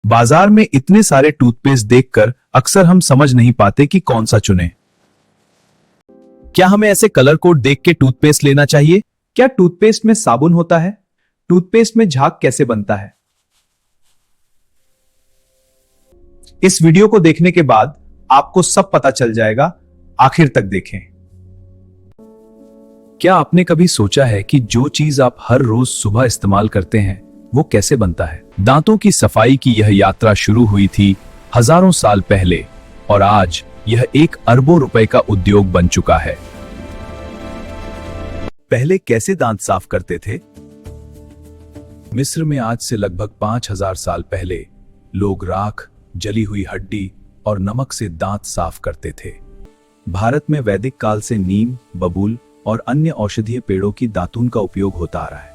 बाजार में इतने सारे टूथपेस्ट देखकर अक्सर हम समझ नहीं पाते कि कौन सा चुनें। क्या हमें ऐसे कलर कोड देख के टूथपेस्ट लेना चाहिए? क्या टूथपेस्ट में साबुन होता है? टूथपेस्ट में झाग कैसे बनता है? इस वीडियो को देखने के बाद आपको सब पता चल जाएगा, आखिर तक देखें। क्या आपने कभी सोचा है कि जो चीज आप हर रोज सुबह इस्तेमाल करते हैं वो कैसे बनता है? दांतों की सफाई की यह यात्रा शुरू हुई थी हजारों साल पहले और आज यह एक अरबों रुपए का उद्योग बन चुका है। पहले कैसे दांत साफ करते थे? मिस्र में आज से लगभग 5000 साल पहले लोग राख, जली हुई हड्डी और नमक से दांत साफ करते थे। भारत में वैदिक काल से नीम, बबूल और अन्य औषधीय पेड़ों की दातून का उपयोग होता आ रहा है।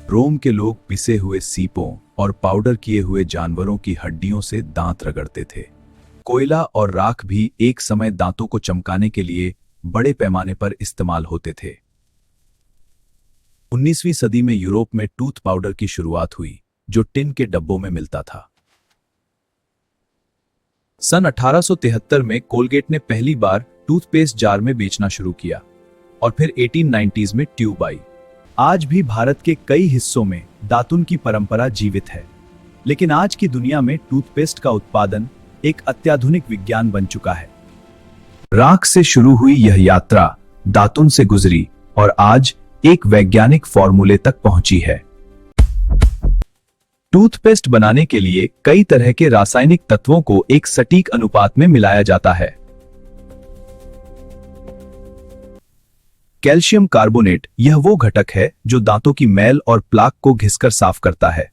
रोम के लोग पिसे हुए सीपों और पाउडर किए हुए जानवरों की हड्डियों से दांत रगड़ते थे। कोयला और राख भी एक समय दांतों को चमकाने के लिए बड़े पैमाने पर इस्तेमाल होते थे। 19वीं सदी में यूरोप में टूथ पाउडर की शुरुआत हुई, जो टिन के डब्बों में मिलता था। सन 1873 में कोलगेट ने पहली बार टूथपेस्ट जार में बेचना शुरू किया और फिर 1890s में ट्यूब आई। आज भी भारत के कई हिस्सों में दातुन की परंपरा जीवित है, लेकिन आज की दुनिया में टूथपेस्ट का उत्पादन एक अत्याधुनिक विज्ञान बन चुका है। राख से शुरू हुई यह यात्रा दातुन से गुजरी और आज एक वैज्ञानिक फॉर्मूले तक पहुंची है। टूथपेस्ट बनाने के लिए कई तरह के रासायनिक तत्वों को एक सटीक अनुपात में मिलाया जाता है। कैल्शियम कार्बोनेट यह वो घटक है जो दांतों की मैल और प्लाक को घिसकर साफ करता है।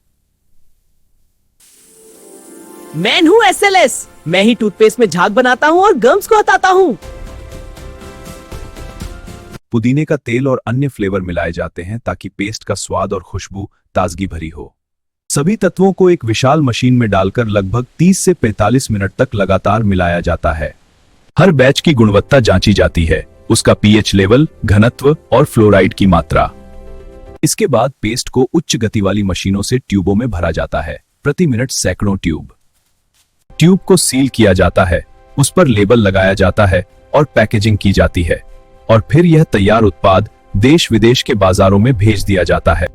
मैं हूं SLS, मैं ही टूथपेस्ट में झाग बनाता हूं और गम्स को हटाता हूं। पुदीने का तेल और अन्य फ्लेवर मिलाए जाते हैं ताकि पेस्ट का स्वाद और खुशबू ताजगी भरी हो। सभी तत्वों को एक विशाल मशीन में डालकर लगभग 30 से 45 मिनट तक लगातार मिलाया जाता है। हर बैच की गुणवत्ता जांची जाती है, उसका pH लेवल, घनत्व और फ्लोराइड की मात्रा। इसके बाद पेस्ट को उच्च गति वाली मशीनों से ट्यूबों में भरा जाता है, प्रति मिनट सैकड़ों ट्यूब। ट्यूब को सील किया जाता है, उस पर लेबल लगाया जाता है और पैकेजिंग की जाती है और फिर यह तैयार उत्पाद देश विदेश के बाजारों में भेज दिया जाता है।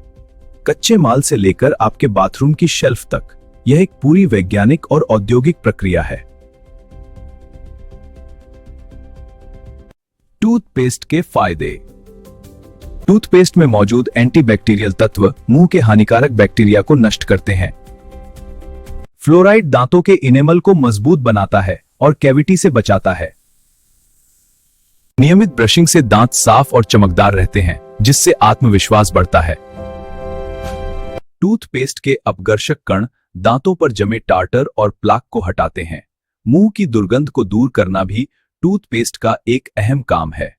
कच्चे माल से लेकर आपके बाथरूम की शेल्फ तक यह एक पूरी वैज्ञानिक और औद्योगिक प्रक्रिया है। टूथपेस्ट के फायदे। टूथपेस्ट में मौजूद एंटीबैक्टीरियल तत्व मुंह के हानिकारक बैक्टीरिया को नष्ट करते हैं। फ्लोराइड दांतों के इनेमल को मजबूत बनाता है और कैविटी से बचाता है। नियमित ब्रशिंग से दांत साफ और चमकदार रहते हैं, जिससे आत्मविश्वास बढ़ता है। टूथपेस्ट के अपघर्षक कण दांतों पर जमे टार्टर और प्लाक को हटाते हैं। मुंह की दुर्गंध को दूर करना भी टूथपेस्ट का एक अहम काम है।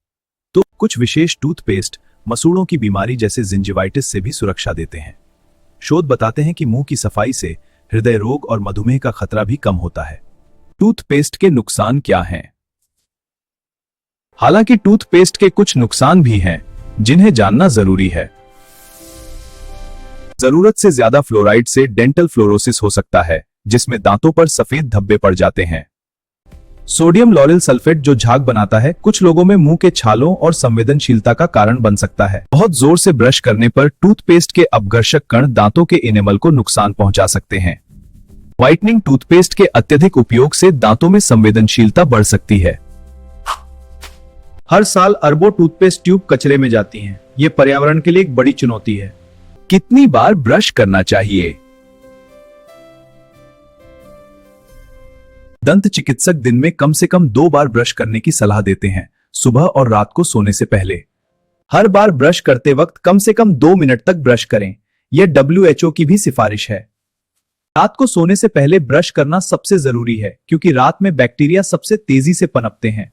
तो कुछ विशेष टूथपेस्ट मसूड़ों की बीमारी जैसे जिंजिवाइटिस से भी सुरक्षा देते हैं। शोध बताते हैं कि मुंह की सफाई से हृदय रोग और मधुमेह का खतरा भी कम होता है। टूथपेस्ट के नुकसान क्या हैं? हालांकि टूथपेस्ट के कुछ नुकसान भी हैं, जिन्हें जानना जरूरी है। जरूरत से ज्यादा फ्लोराइड से डेंटल फ्लोरोसिस हो सकता है, जिसमें दांतों पर सफेद धब्बे पड़ जाते हैं। सोडियम लॉरेल सल्फेट जो झाग बनाता है, कुछ लोगों में मुंह के छालों और संवेदनशीलता का कारण बन सकता है। बहुत जोर से ब्रश करने पर टूथपेस्ट के अपघर्षक कण दांतों के इनेमल को नुकसान पहुंचा सकते हैं। व्हाइटनिंग टूथपेस्ट के अत्यधिक उपयोग से दांतों में संवेदनशीलता बढ़ सकती है। हर साल अरबों टूथपेस्ट ट्यूब कचरे में जाती हैं। ये पर्यावरण के लिए एक बड़ी चुनौती है। कितनी बार ब्रश करना चाहिए? दंत चिकित्सक दिन में कम से कम 2 बार ब्रश करने की सलाह देते हैं, सुबह और रात को सोने से पहले। हर बार ब्रश करते वक्त कम से कम 2 मिनट तक ब्रश करें। यह WHO की भी सिफारिश है। रात को सोने से पहले ब्रश करना सबसे जरूरी है, क्योंकि रात में बैक्टीरिया सबसे तेजी से पनपते हैं।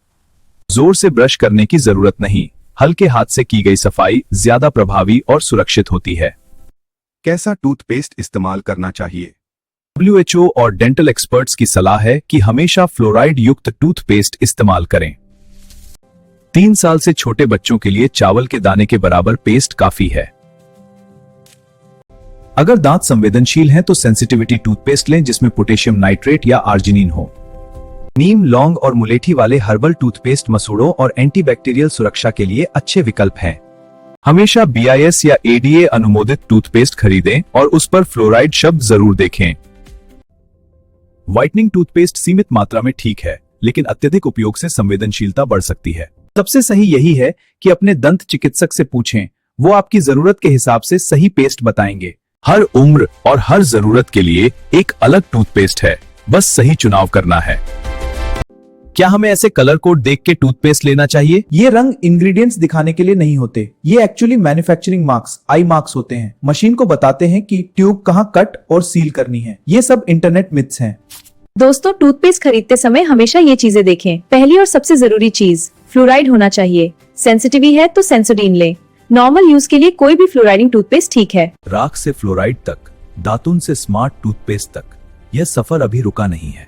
जोर से ब्रश करने की जरूरत नहीं, हल्के हाथ से की गई सफाई ज्यादा प्रभावी और सुरक्षित होती है। कैसा टूथपेस्ट इस्तेमाल करना चाहिए? WHO और डेंटल एक्सपर्ट्स की सलाह है कि हमेशा फ्लोराइड युक्त टूथपेस्ट इस्तेमाल करें। 3 साल से छोटे बच्चों के लिए चावल के दाने के बराबर पेस्ट काफी है। अगर दांत संवेदनशील हैं तो सेंसिटिविटी टूथपेस्ट लें जिसमें पोटेशियम नाइट्रेट या आर्जिनिन हो। नीम, लौंग और मुलेठी वाले हर्बल टूथपेस्ट मसूड़ों और एंटीबैक्टीरियल सुरक्षा के लिए अच्छे विकल्प हैं। हमेशा BIS या ADA अनुमोदित टूथपेस्ट खरीदें और उस पर फ्लोराइड शब्द जरूर देखें। व्हाइटनिंग टूथपेस्ट सीमित मात्रा में ठीक है, लेकिन अत्यधिक उपयोग से संवेदनशीलता बढ़ सकती है। सबसे सही यही है कि अपने दंत चिकित्सक से पूछें, वो आपकी जरूरत के हिसाब से सही पेस्ट बताएंगे। हर उम्र और हर जरूरत के लिए एक अलग टूथपेस्ट है, बस सही चुनाव करना है। क्या हमें ऐसे कलर कोड देख के टूथपेस्ट लेना चाहिए? ये रंग इंग्रेडिएंट्स दिखाने के लिए नहीं होते, ये एक्चुअली मैन्युफैक्चरिंग मार्क्स, आई मार्क्स होते हैं। मशीन को बताते हैं कि ट्यूब कहाँ कट और सील करनी है। ये सब इंटरनेट मिथ्स हैं। दोस्तों, टूथपेस्ट खरीदते समय हमेशा ये चीजें देखें। पहली और सबसे जरूरी चीज, फ्लोराइड होना चाहिए। सेंसिटिव है तो सेंसोडीन लें। नॉर्मल यूज के लिए कोई भी फ्लोराइडिंग टूथपेस्ट ठीक है। राख से फ्लोराइड तक, दातुन से स्मार्ट टूथपेस्ट तक, यह सफर अभी रुका नहीं है।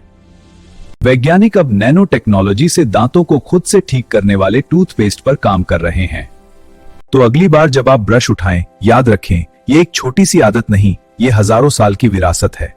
वैज्ञानिक अब नैनो टेक्नोलॉजी से दांतों को खुद से ठीक करने वाले टूथपेस्ट पर काम कर रहे हैं। तो अगली बार जब आप ब्रश उठाएं, याद रखें, ये एक छोटी सी आदत नहीं, ये हजारों साल की विरासत है।